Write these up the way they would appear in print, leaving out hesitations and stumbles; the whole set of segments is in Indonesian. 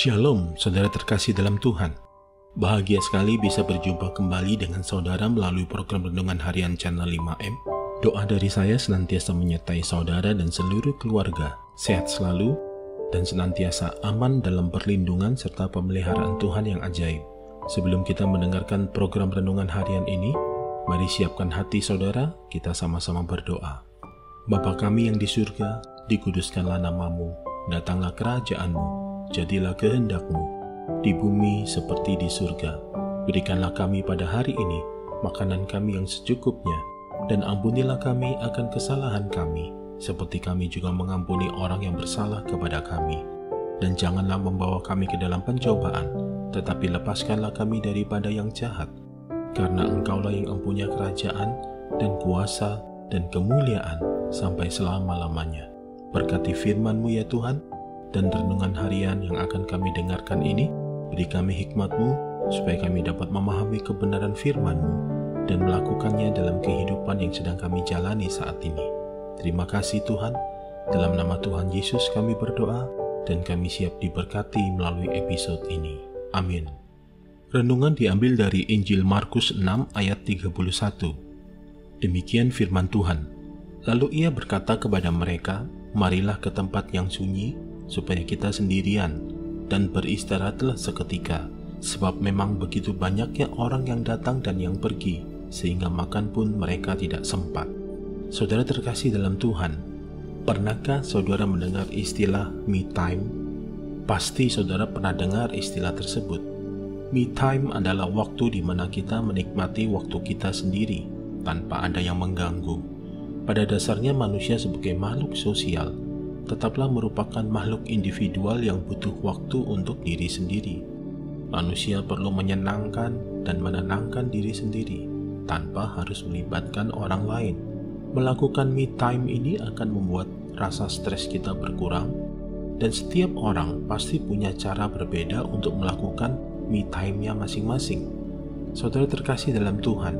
Shalom, saudara terkasih dalam Tuhan. Bahagia sekali bisa berjumpa kembali dengan saudara melalui program Renungan Harian Channel 5M. Doa dari saya senantiasa menyertai saudara dan seluruh keluarga, sehat selalu, dan senantiasa aman dalam perlindungan serta pemeliharaan Tuhan yang ajaib. Sebelum kita mendengarkan program Renungan Harian ini, mari siapkan hati saudara, kita sama-sama berdoa. Bapa kami yang di surga, dikuduskanlah namamu, datanglah kerajaan-Mu. Jadilah kehendak-Mu, di bumi seperti di surga. Berikanlah kami pada hari ini makanan kami yang secukupnya, dan ampunilah kami akan kesalahan kami, seperti kami juga mengampuni orang yang bersalah kepada kami. Dan janganlah membawa kami ke dalam pencobaan, tetapi lepaskanlah kami daripada yang jahat. Karena Engkaulah yang mempunyai kerajaan, dan kuasa, dan kemuliaan, sampai selama-lamanya. Berkati firman-Mu ya Tuhan, dan renungan harian yang akan kami dengarkan ini, beri kami hikmat-Mu, supaya kami dapat memahami kebenaran firman-Mu, dan melakukannya dalam kehidupan yang sedang kami jalani saat ini. Terima kasih Tuhan, dalam nama Tuhan Yesus kami berdoa, dan kami siap diberkati melalui episode ini. Amin. Renungan diambil dari Injil Markus 6 ayat 31. Demikian firman Tuhan. Lalu ia berkata kepada mereka, marilah ke tempat yang sunyi, supaya kita sendirian, dan beristirahatlah seketika, sebab memang begitu banyaknya orang yang datang dan yang pergi, sehingga makan pun mereka tidak sempat. Saudara terkasih dalam Tuhan, pernahkah saudara mendengar istilah me time? Pasti saudara pernah dengar istilah tersebut. Me time adalah waktu di mana kita menikmati waktu kita sendiri, tanpa ada yang mengganggu. Pada dasarnya manusia sebagai makhluk sosial, tetaplah merupakan makhluk individual yang butuh waktu untuk diri sendiri. Manusia perlu menyenangkan dan menenangkan diri sendiri, tanpa harus melibatkan orang lain. Melakukan me time ini akan membuat rasa stres kita berkurang, dan setiap orang pasti punya cara berbeda untuk melakukan me time-nya masing-masing. Saudara terkasih dalam Tuhan,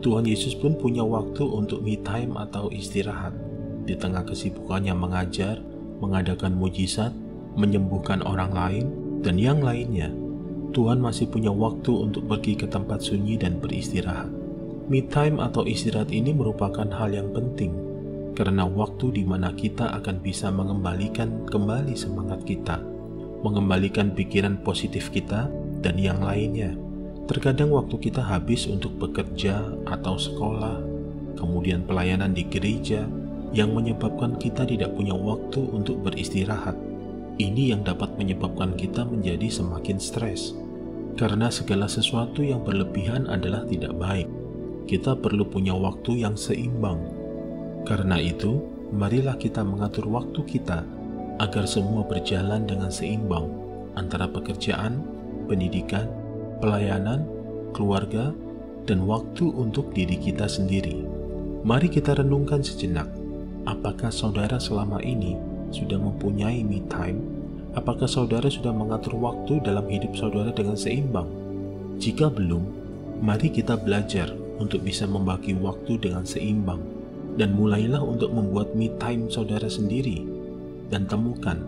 Tuhan Yesus pun punya waktu untuk me time atau istirahat. Di tengah kesibukannya mengajar, mengadakan mujizat, menyembuhkan orang lain, dan yang lainnya, Tuhan masih punya waktu untuk pergi ke tempat sunyi dan beristirahat. Me time atau istirahat ini merupakan hal yang penting, karena waktu di mana kita akan bisa mengembalikan kembali semangat kita, mengembalikan pikiran positif kita, dan yang lainnya. Terkadang waktu kita habis untuk bekerja atau sekolah, kemudian pelayanan di gereja, yang menyebabkan kita tidak punya waktu untuk beristirahat. Ini yang dapat menyebabkan kita menjadi semakin stres. Karena segala sesuatu yang berlebihan adalah tidak baik. Kita perlu punya waktu yang seimbang. Karena itu, marilah kita mengatur waktu kita agar semua berjalan dengan seimbang antara pekerjaan, pendidikan, pelayanan, keluarga, dan waktu untuk diri kita sendiri. Mari kita renungkan sejenak. Apakah saudara selama ini sudah mempunyai me time? Apakah saudara sudah mengatur waktu dalam hidup saudara dengan seimbang? Jika belum, mari kita belajar untuk bisa membagi waktu dengan seimbang, dan mulailah untuk membuat me time saudara sendiri, dan temukan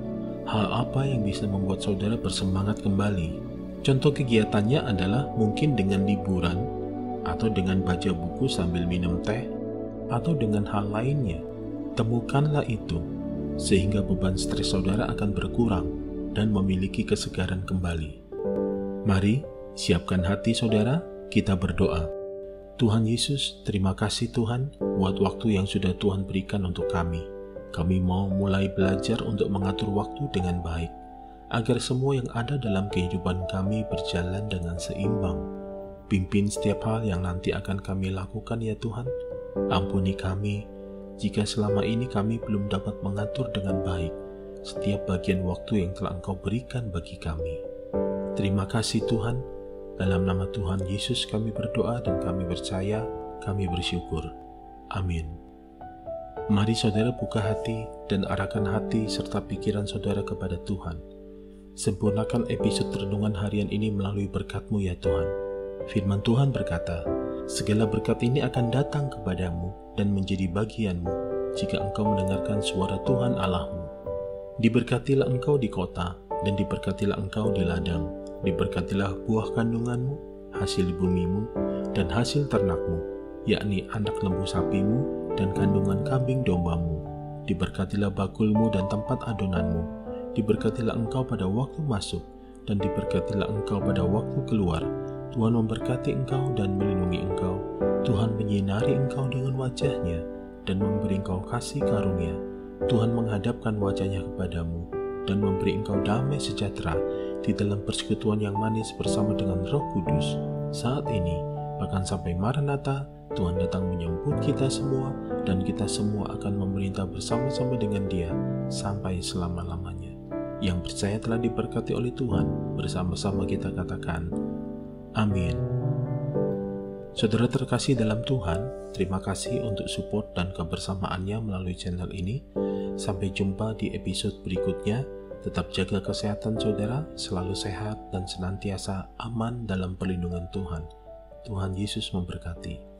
hal apa yang bisa membuat saudara bersemangat kembali. Contoh kegiatannya adalah mungkin dengan liburan, atau dengan baca buku sambil minum teh, atau dengan hal lainnya. Temukanlah itu, sehingga beban stres saudara akan berkurang dan memiliki kesegaran kembali. Mari, siapkan hati saudara, kita berdoa. Tuhan Yesus, terima kasih Tuhan buat waktu yang sudah Tuhan berikan untuk kami. Kami mau mulai belajar untuk mengatur waktu dengan baik, agar semua yang ada dalam kehidupan kami berjalan dengan seimbang. Pimpin setiap hal yang nanti akan kami lakukan ya Tuhan. Ampuni kami, jika selama ini kami belum dapat mengatur dengan baik setiap bagian waktu yang telah Engkau berikan bagi kami. Terima kasih Tuhan, dalam nama Tuhan Yesus kami berdoa dan kami percaya, kami bersyukur. Amin. Mari saudara buka hati dan arahkan hati serta pikiran saudara kepada Tuhan. Sempurnakan episode renungan harian ini melalui berkat-Mu ya Tuhan. Firman Tuhan berkata, segala berkat ini akan datang kepadamu dan menjadi bagianmu jika engkau mendengarkan suara Tuhan Allahmu. Diberkatilah engkau di kota dan diberkatilah engkau di ladang. Diberkatilah buah kandunganmu, hasil bumimu, dan hasil ternakmu, yakni anak lembu sapimu dan kandungan kambing dombamu. Diberkatilah bakulmu dan tempat adonanmu. Diberkatilah engkau pada waktu masuk, dan diberkatilah engkau pada waktu keluar. Tuhan memberkati engkau dan melindungi engkau. Tuhan menyinari engkau dengan wajah-Nya dan memberi engkau kasih karunia. Tuhan menghadapkan wajah-Nya kepadamu dan memberi engkau damai sejahtera di dalam persekutuan yang manis bersama dengan Roh Kudus. Saat ini, bahkan sampai Maranatha, Tuhan datang menyambut kita semua, dan kita semua akan memerintah bersama-sama dengan Dia sampai selama-lamanya. Yang percaya telah diberkati oleh Tuhan, bersama-sama kita katakan, Amin. Saudara terkasih dalam Tuhan, terima kasih untuk support dan kebersamaannya melalui channel ini. Sampai jumpa di episode berikutnya. Tetap jaga kesehatan saudara, selalu sehat dan senantiasa aman dalam perlindungan Tuhan. Tuhan Yesus memberkati.